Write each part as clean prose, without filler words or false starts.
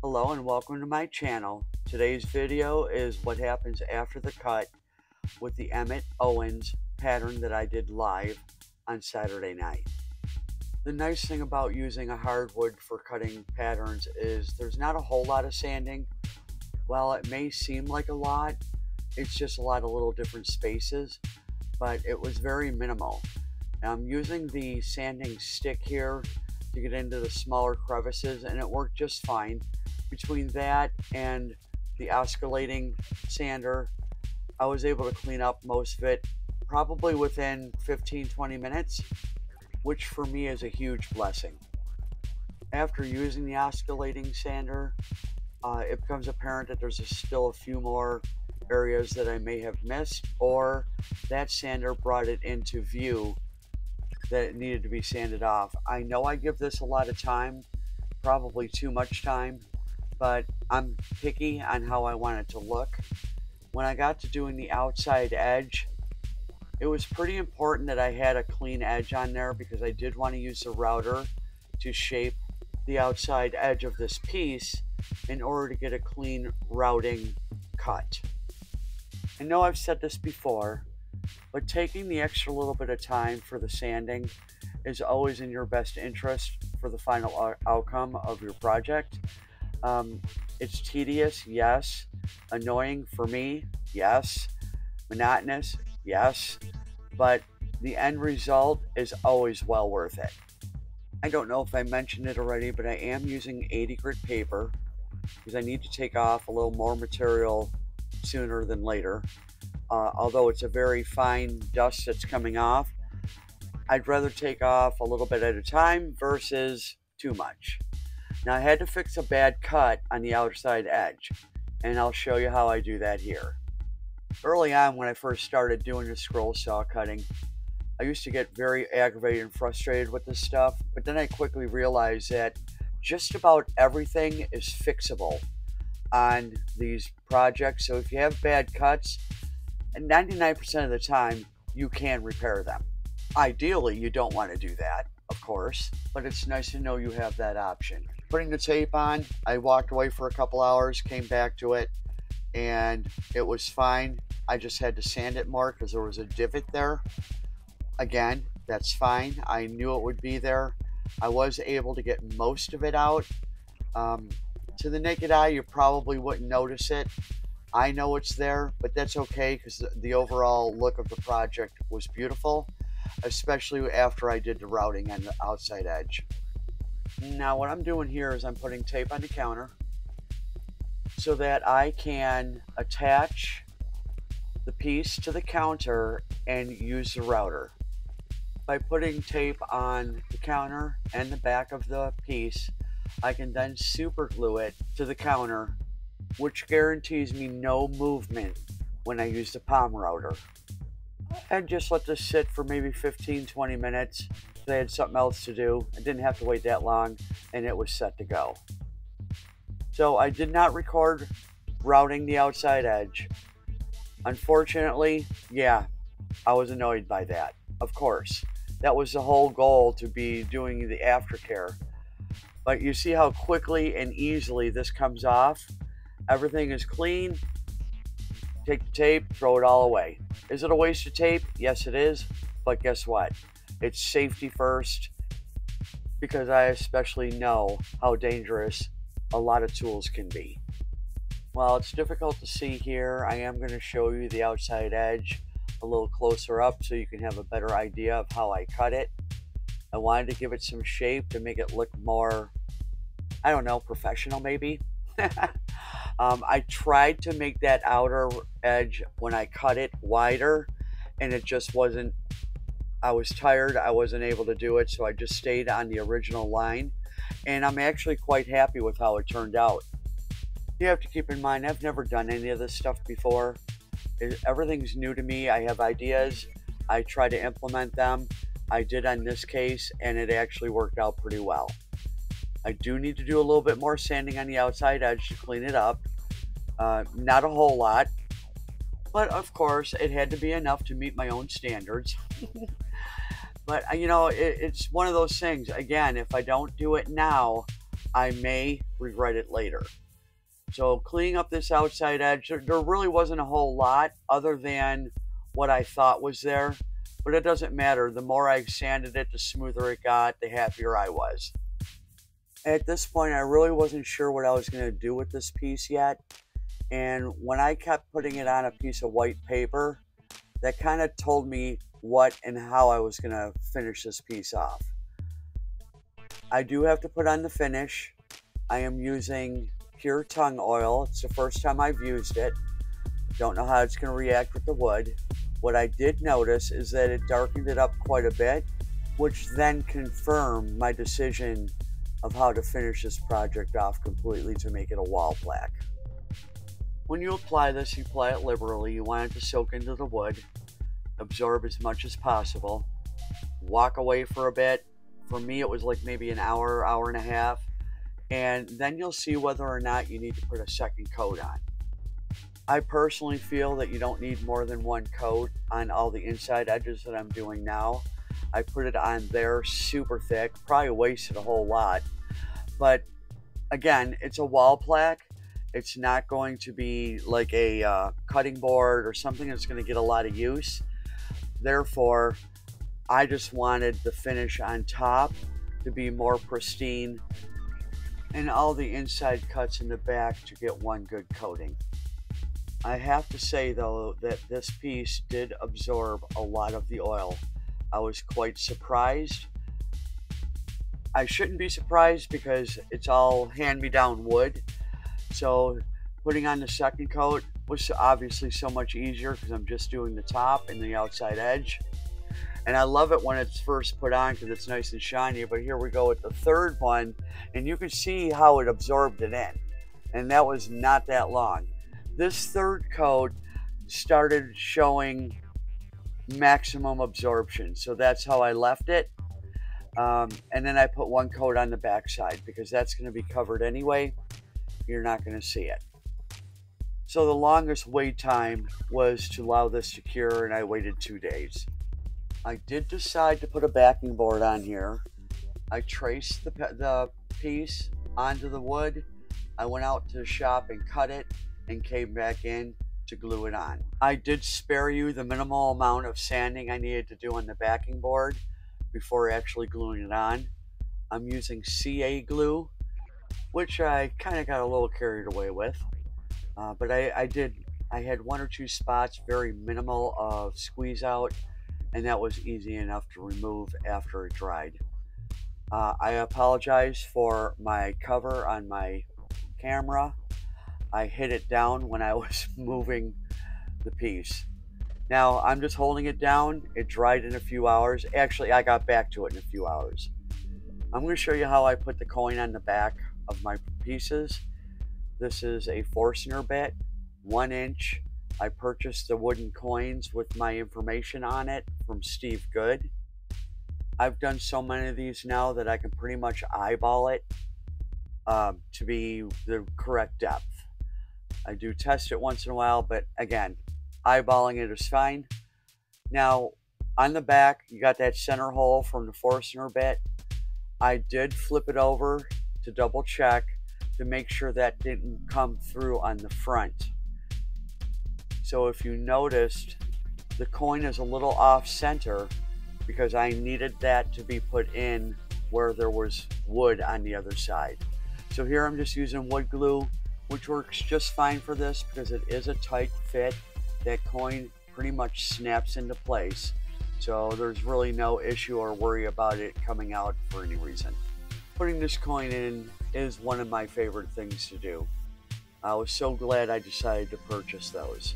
Hello and welcome to my channel. Today's video is what happens after the cut with the Emmitt Owens pattern that I did live on Saturday night. The nice thing about using a hardwood for cutting patterns is there's not a whole lot of sanding. While it may seem like a lot, it's just a lot of little different spaces, but it was very minimal. I'm using the sanding stick here to get into the smaller crevices, and it worked just fine. Between that and the oscillating sander, I was able to clean up most of it probably within 15-20 minutes, which for me is a huge blessing. After using the oscillating sander, it becomes apparent that there's still a few more areas that I may have missed, or that sander brought it into view that it needed to be sanded off. I know I give this a lot of time, probably too much time, but I'm picky on how I want it to look. When I got to doing the outside edge, it was pretty important that I had a clean edge on there because I did want to use the router to shape the outside edge of this piece in order to get a clean routing cut. I know I've said this before, but taking the extra little bit of time for the sanding is always in your best interest for the final outcome of your project. It's tedious, yes. Annoying for me, yes. Monotonous, yes. But the end result is always well worth it. I don't know if I mentioned it already, but I am using 80 grit paper because I need to take off a little more material sooner than later. Although it's a very fine dust that's coming off, I'd rather take off a little bit at a time versus too much. Now I had to fix a bad cut on the outside edge, and I'll show you how I do that here. Early on when I first started doing the scroll saw cutting, I used to get very aggravated and frustrated with this stuff, but then I quickly realized that just about everything is fixable on these projects. So if you have bad cuts, 99% of the time you can repair them. Ideally, you don't want to do that, of course, but it's nice to know you have that option. Putting the tape on, I walked away for a couple hours, came back to it, and it was fine. I just had to sand it more because there was a divot there. Again, that's fine. I knew it would be there. I was able to get most of it out. To the naked eye, you probably wouldn't notice it. I know it's there, but that's okay because the overall look of the project was beautiful, especially after I did the routing on the outside edge. Now what I'm doing here is I'm putting tape on the counter so that I can attach the piece to the counter and use the router. By putting tape on the counter and the back of the piece, I can then super glue it to the counter, which guarantees me no movement when I use the palm router. And just let this sit for maybe 15-20 minutes. I had something else to do. I didn't have to wait that long, and it was set to go. So I did not record routing the outside edge. Unfortunately, yeah, I was annoyed by that. Of course, that was the whole goal, to be doing the aftercare. But you see how quickly and easily this comes off. Everything is clean. Take the tape, throw it all away. Is it a waste of tape? Yes, it is. But guess what? It's safety first, because I especially know how dangerous a lot of tools can be. While it's difficult to see here, I am going to show you the outside edge a little closer up so you can have a better idea of how I cut it. I wanted to give it some shape to make it look more, I don't know, professional maybe. I tried to make that outer edge when I cut it wider, and it just wasn't. I was tired, I wasn't able to do it, so I just stayed on the original line, and I'm actually quite happy with how it turned out. You have to keep in mind, I've never done any of this stuff before. Everything's new to me. I have ideas, I try to implement them. I did on this case, and it actually worked out pretty well. I do need to do a little bit more sanding on the outside edge to clean it up. Not a whole lot, but of course it had to be enough to meet my own standards. But you know, it's one of those things. Again, if I don't do it now, I may regret it later. So cleaning up this outside edge, there really wasn't a whole lot other than what I thought was there, but it doesn't matter. The more I sanded it, the smoother it got, the happier I was. At this point, I really wasn't sure what I was going to do with this piece yet. And when I kept putting it on a piece of white paper, that kind of told me what and how I was going to finish this piece off. I do have to put on the finish. I am using pure tung oil. It's the first time I've used it. Don't know how it's going to react with the wood. What I did notice is that it darkened it up quite a bit, which then confirmed my decision of how to finish this project off completely to make it a wall plaque. When you apply this, you apply it liberally. You want it to soak into the wood, absorb as much as possible, walk away for a bit. For me, it was like maybe an hour, hour and a half, and then you'll see whether or not you need to put a second coat on. I personally feel that you don't need more than one coat on all the inside edges that I'm doing now. I put it on there super thick, probably wasted a whole lot. But again, it's a wall plaque. It's not going to be like a cutting board or something that's going to get a lot of use. Therefore, I just wanted the finish on top to be more pristine and all the inside cuts in the back to get one good coating. I have to say though that this piece did absorb a lot of the oil. I was quite surprised. I shouldn't be surprised because it's all hand-me-down wood. So putting on the second coat was obviously so much easier because I'm just doing the top and the outside edge. And I love it when it's first put on because it's nice and shiny. But here we go with the third one, and you can see how it absorbed it in. And that was not that long. This third coat started showing maximum absorption, so that's how I left it. And then I put one coat on the back side because that's going to be covered anyway. You're not going to see it. So the longest wait time was to allow this to cure, and I waited 2 days. I did decide to put a backing board on here. I traced the piece onto the wood. I went out to the shop and cut it and came back in to glue it on. I did spare you the minimal amount of sanding I needed to do on the backing board before actually gluing it on. I'm using CA glue, which I kind of got a little carried away with. But I had 1 or 2 spots, very minimal of squeeze out, and that was easy enough to remove after it dried. I apologize for my cover on my camera. I hit it down when I was moving the piece. Now I'm just holding it down. It dried in a few hours. Actually, I got back to it in a few hours. I'm going to show you how I put the coin on the back of my pieces. This is a Forstner bit, 1 inch. I purchased the wooden coins with my information on it from Steve Good. I've done so many of these now that I can pretty much eyeball it to be the correct depth. I do test it once in a while, but again, eyeballing it is fine. Now, on the back, you got that center hole from the Forstner bit. I did flip it over to double check to make sure that didn't come through on the front. So if you noticed, the coin is a little off center because I needed that to be put in where there was wood on the other side. So here I'm just using wood glue, which works just fine for this because it is a tight fit. That coin pretty much snaps into place. So there's really no issue or worry about it coming out for any reason. Putting this coin in is one of my favorite things to do. I was so glad I decided to purchase those.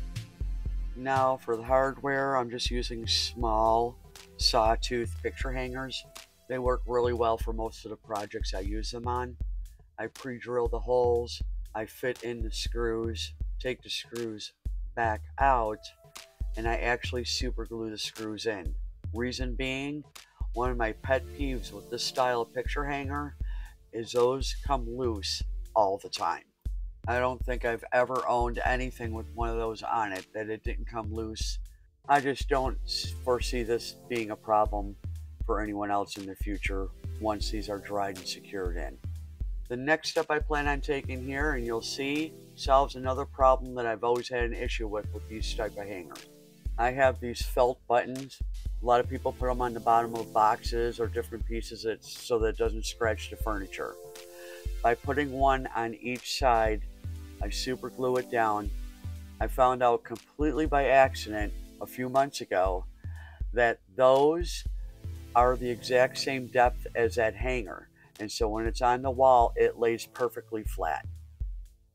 Now for the hardware, I'm just using small sawtooth picture hangers. They work really well for most of the projects I use them on. I pre-drill the holes, I fit in the screws, take the screws back out, and I actually super glue the screws in. Reason being, one of my pet peeves with this style of picture hanger is those come loose all the time. I don't think I've ever owned anything with one of those on it that it didn't come loose. I just don't foresee this being a problem for anyone else in the future once these are dried and secured in. The next step I plan on taking here, and you'll see, solves another problem that I've always had an issue with these type of hangers. I have these felt buttons. A lot of people put them on the bottom of boxes or different pieces so that it doesn't scratch the furniture. By putting one on each side, I super glue it down. I found out completely by accident a few months ago that those are the exact same depth as that hanger. And so when it's on the wall, it lays perfectly flat.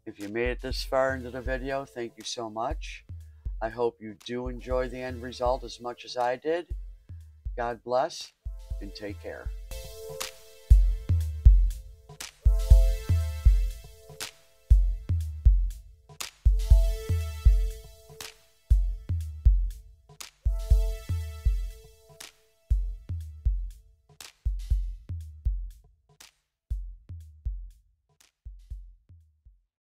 If you made it this far into the video, thank you so much. I hope you do enjoy the end result as much as I did. God bless and take care.